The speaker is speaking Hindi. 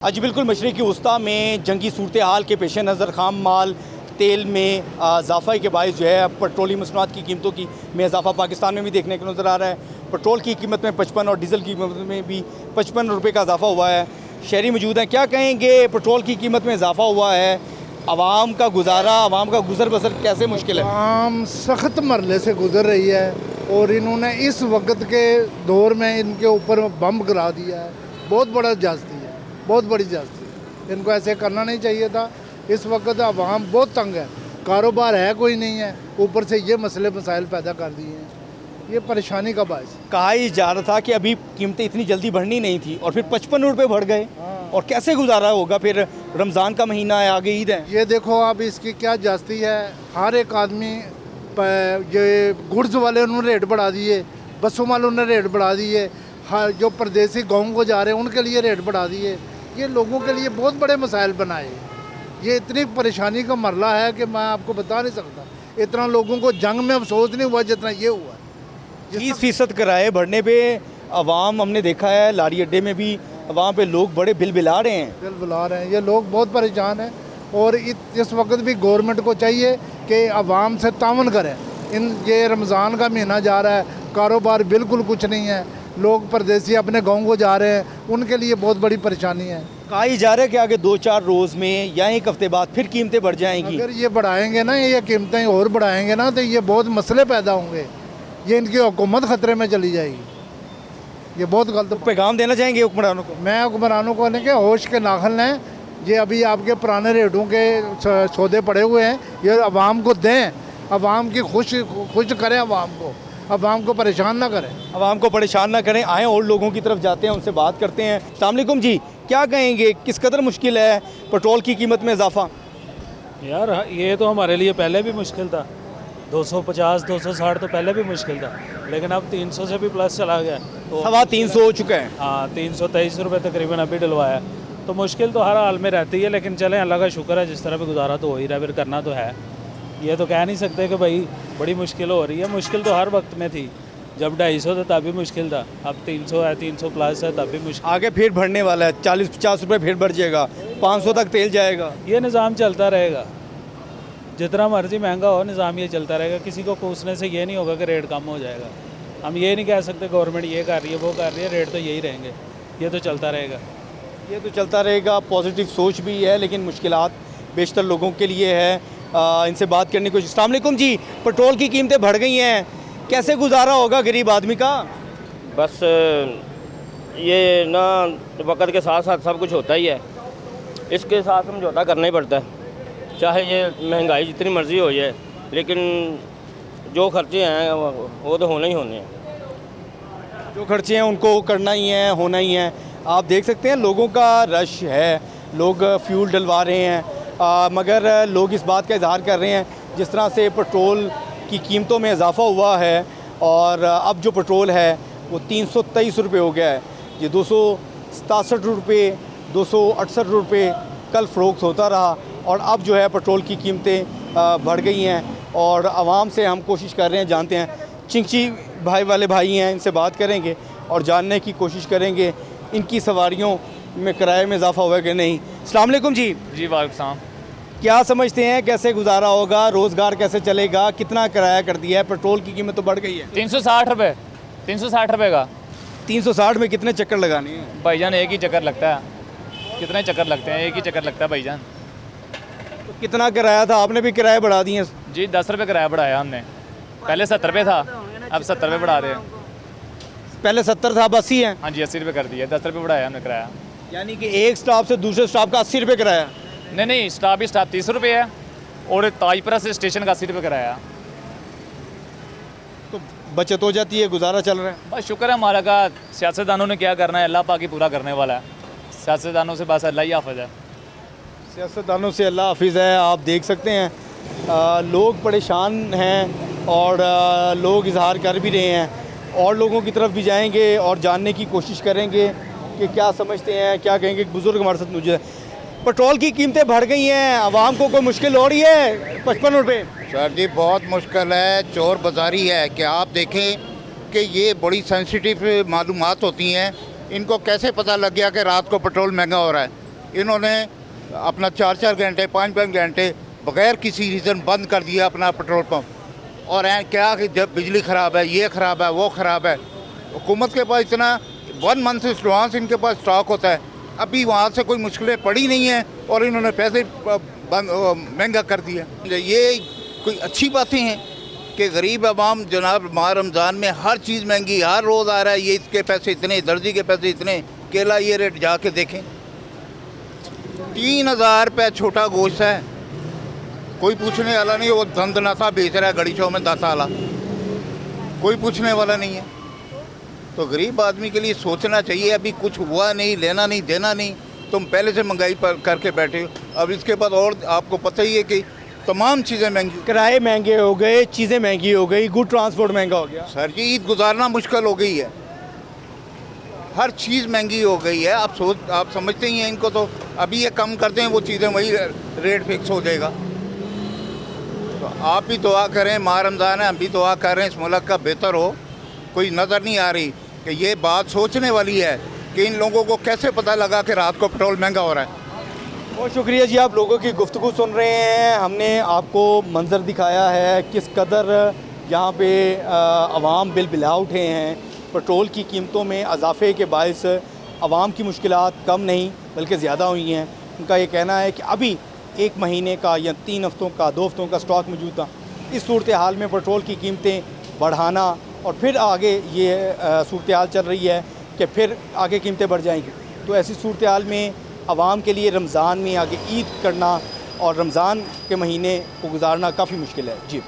आज बिल्कुल मशरक़ी वस्ती में जंगी सूरत हाल के पेश नज़र खाम माल तेल में इजाफा के बायस जो है पेट्रोलियम मसनूआत की कीमतों की में इजाफा पाकिस्तान में भी देखने को नज़र आ रहा है। पेट्रोल की कीमत में 55 और डीज़ल की कीमत में भी 55 रुपये का इजाफा हुआ है। शहरी मौजूद हैं, क्या कहेंगे? पेट्रोल की कीमत में इजाफा हुआ है, आवाम का गुजारा, आवाम का गुजर बसर कैसे मुश्किल है? आम सख्त मरले से गुजर रही है और इन्होंने इस वक्त के दौर में इनके ऊपर बम गिरा दिया है। बहुत बड़ा जास्ती है, बहुत बड़ी जास्ती है। इनको ऐसे करना नहीं चाहिए था। इस वक्त आवाम बहुत तंग है, कारोबार है कोई नहीं है, ऊपर से ये मसले मसाइल पैदा कर दिए हैं। ये परेशानी का बायस। कहा ही जा रहा था कि अभी कीमतें इतनी जल्दी बढ़नी नहीं थी और फिर 55 रुपये बढ़ गए। और कैसे गुजारा होगा? फिर रमज़ान का महीना है, आगे ईद है। ये देखो आप इसकी क्या जास्ती है। हर एक आदमी ये गुड्स वाले उन्होंने रेट बढ़ा दिए, बसों वालों ने रेट बढ़ा दिए, हर जो परदेसी गाँव को जा रहे हैं उनके लिए रेट बढ़ा दिए। ये लोगों के लिए बहुत बड़े मसाइल बनाए। ये इतनी परेशानी का मरला है कि मैं आपको बता नहीं सकता। इतना लोगों को जंग में अफसोस नहीं हुआ जितना ये हुआ। 30% किराए बढ़ने पे अवाम, हमने देखा है लारी अड्डे में भी वहाँ पे लोग बड़े बिल बिला रहे हैं। बिल बुला रहे हैं, ये लोग बहुत परेशान हैं। और इस वक्त भी गवर्नमेंट को चाहिए कि आवाम से तावन करें। ये रमज़ान का महीना जा रहा है, कारोबार बिल्कुल कुछ नहीं है, लोग परदेसी अपने गाँव को जा रहे हैं, उनके लिए बहुत बड़ी परेशानी है। कहा ही जा रहा है कि आगे 2-4 रोज़ में या एक हफ्ते बाद फिर कीमतें बढ़ जाएंगी। अगर ये बढ़ाएंगे ना, ये कीमतें और बढ़ाएंगे ना, तो ये बहुत मसले पैदा होंगे। ये इनकी हुकूमत ख़तरे में चली जाएगी। ये बहुत गलत पैगाम देना चाहेंगे हुक्मरानों को? मैं हुक्मरानों को लें कि होश के नाखल लें। ये अभी आपके पुराने रेटों के सौदे पड़े हुए हैं, ये अवाम को दें, अवाम की खुश करें, अवाम को परेशान ना करें। अवाम को परेशान ना करें। आएँ और लोगों की तरफ जाते हैं, उनसे बात करते हैं। अस्सलाम वालेकुम जी, क्या कहेंगे, किस कदर मुश्किल है पेट्रोल की कीमत में इजाफा? यार ये तो हमारे लिए पहले भी मुश्किल था। 250 260 तो पहले भी मुश्किल था, लेकिन अब 300 से भी प्लस चला गया। तो 350 हो चुका है। हाँ, 323 रुपये तकरीबन अभी डलवाया। तो मुश्किल तो हर हाल में रहती है, लेकिन चलें, अल्लाह का शुक्र है, जिस तरह भी गुजारा तो हो ही रहा है, फिर करना तो है। ये तो कह नहीं सकते कि भाई बड़ी मुश्किल हो रही है। मुश्किल तो हर वक्त में थी। जब 250 था तब भी मुश्किल था, अब 300 है, 300 प्लस है, तब भी मुश्किल। आगे फिर बढ़ने वाला है, 40-50 रुपये फिर बढ़ जाएगा, 500 तक तेल जाएगा। ये निज़ाम चलता रहेगा, जितना मर्जी महंगा हो, निज़ाम ये चलता रहेगा। किसी को कोसने से ये नहीं होगा कि रेट कम हो जाएगा। हम ये नहीं कह सकते गवर्नमेंट ये कर रही है, वो कर रही है, रेट तो यही रहेंगे। ये तो चलता रहेगा, ये तो चलता रहेगा। पॉजिटिव सोच भी है, लेकिन मुश्किलात बेशतर लोगों के लिए है। इनसे बात करने की कोशिश। अस्सलाम वालेकुम जी, पेट्रोल की कीमतें बढ़ गई हैं, कैसे गुजारा होगा गरीब आदमी का? बस ये ना वक्त के साथ साथ सब कुछ होता ही है, इसके साथ समझौता करना ही पड़ता है। चाहे ये महंगाई जितनी मर्ज़ी हो जाए, लेकिन जो खर्चे हैं वो तो होने ही होने हैं। जो खर्चे हैं उनको करना ही है, होना ही है। आप देख सकते हैं लोगों का रश है, लोग फ्यूल डलवा रहे हैं, मगर लोग इस बात का इजहार कर रहे हैं जिस तरह से पेट्रोल की कीमतों में इजाफा हुआ है और अब जो पेट्रोल है वो 323 रुपये हो गया है। ये 267 रुपये, 268 रुपये कल फ़रोख्त होता रहा और अब जो है पेट्रोल की कीमतें बढ़ गई हैं। और आवाम से हम कोशिश कर रहे हैं, जानते हैं चिंची भाई वाले भाई हैं, इनसे बात करेंगे और जानने की कोशिश करेंगे इनकी सवारियों में किराए में इजाफा हुआ है कि नहीं। अस्सलाम वालेकुम जी। जी वालेकुम सलाम। क्या समझते हैं कैसे गुजारा होगा, रोज़गार कैसे चलेगा, कितना किराया कर दिया है? पेट्रोल की कीमत तो बढ़ गई है। 360 रुपये, 360 रुपये का। 360 में कितने चक्कर लगाने हैं भाईजान? एक ही चक्कर लगता है। कितने चक्कर लगते हैं? एक ही चक्कर लगता है भाईजान। तो कितना किराया था? आपने भी किराए बढ़ा दिए? जी 10 रुपये किराया बढ़ाया हमने। पहले 70 रुपये था, अब 70 रुपये बढ़ा रहे हैं। पहले 70 था, अब 80 है। हाँ जी, 80 रुपये कर दिया, 10 रुपये बढ़ाया हमने किराया। यानी कि एक स्टॉप से दूसरे स्टॉप का 80 रुपये किराया? नहीं, स्टॉप ही स्टॉप 30 रुपये है और ताजपुरा से स्टेशन का 80 रुपये किराया। तो बचत हो जाती है, गुजारा चल रहा है। बस शुक्र है हमारा का, सियासतदानों ने क्या करना है, अल्लाह पाक ही पूरा करने वाला है। सियासतदानों से बस अल्लाह ही हाफ़िज़ है। सियासतदानों से अल्लाह हाफिज़ है। आप देख सकते हैं लोग परेशान हैं और लोग इजहार कर भी रहे हैं। और लोगों की तरफ भी जाएंगे और जानने की कोशिश करेंगे कि क्या समझते हैं, क्या कहेंगे। बुज़ुर्ग हमारे साथ मौजूद है। पेट्रोल की कीमतें बढ़ गई हैं, आवाम को कोई मुश्किल हो रही है? 55 रुपये सर जी बहुत मुश्किल है, चोर बाजारी है। कि आप देखें कि ये बड़ी सेंसिटिव मालूमात होती हैं, इनको कैसे पता लग गया कि रात को पेट्रोल महंगा हो रहा है? इन्होंने अपना 4-4 घंटे 5-5 घंटे बगैर किसी रीज़न बंद कर दिया अपना पेट्रोल पंप। और क्या कि जब बिजली ख़राब है, ये ख़राब है, वो ख़राब है। हुकूमत के पास इतना 1 मंथ एडवांस इनके पास स्टॉक होता है। अभी वहाँ से कोई मुश्किलें पड़ी नहीं हैं और इन्होंने पैसे महंगा कर दिया। ये कोई अच्छी बातें हैं कि गरीब आवाम जनाब माह रमज़ान में हर चीज़ महंगी, हर रोज़ आ रहा है, ये इसके पैसे इतने, दर्जी के पैसे इतने, केला ये रेट जाके देखें 3000 रुपये छोटा गोश्त है, कोई पूछने वाला नहीं। वो धंधनासा बेच रहा है गड़ी चौक में 10 आला, कोई पूछने वाला नहीं है। तो गरीब आदमी के लिए सोचना चाहिए, अभी कुछ हुआ नहीं, लेना नहीं देना नहीं, तुम पहले से महंगाई पर करके बैठे हो। अब इसके बाद और आपको पता ही है कि तमाम चीज़ें महंगी, किराए महंगे हो गए, चीज़ें महंगी हो गई, गुड ट्रांसपोर्ट महंगा हो गया। सर जी ईद गुजारना मुश्किल हो गई है, हर चीज़ महंगी हो गई है। आप समझते ही हैं इनको, तो अभी ये कम करते हैं वो चीज़ें वही रेट फिक्स हो जाएगा। तो आप भी दुआ करें, माह रमज़ान है, हम भी दुआ कर रहे हैं इस मुल्क का बेहतर हो। कोई नज़र नहीं आ रही कि ये बात सोचने वाली है कि इन लोगों को कैसे पता लगा कि रात को पेट्रोल महंगा हो रहा है। बहुत शुक्रिया जी, आप लोगों की गुफ्तगू सुन रहे हैं। हमने आपको मंजर दिखाया है किस कदर यहाँ पे अवाम बिल बिला उठे हैं। पेट्रोल की कीमतों में इजाफे के बायस अवाम की मुश्किलात कम नहीं बल्कि ज़्यादा हुई हैं। उनका ये कहना है कि अभी 1 महीने का या 3 हफ्तों का 2 हफ्तों का स्टॉक मौजूद था। इस सूरत हाल में पेट्रोल की कीमतें बढ़ाना और फिर आगे ये सूरत हाल चल रही है कि फिर आगे कीमतें बढ़ जाएंगी। तो ऐसी सूरत हाल में आवाम के लिए रमज़ान में आगे ईद करना और रमज़ान के महीने को गुजारना काफ़ी मुश्किल है। जी।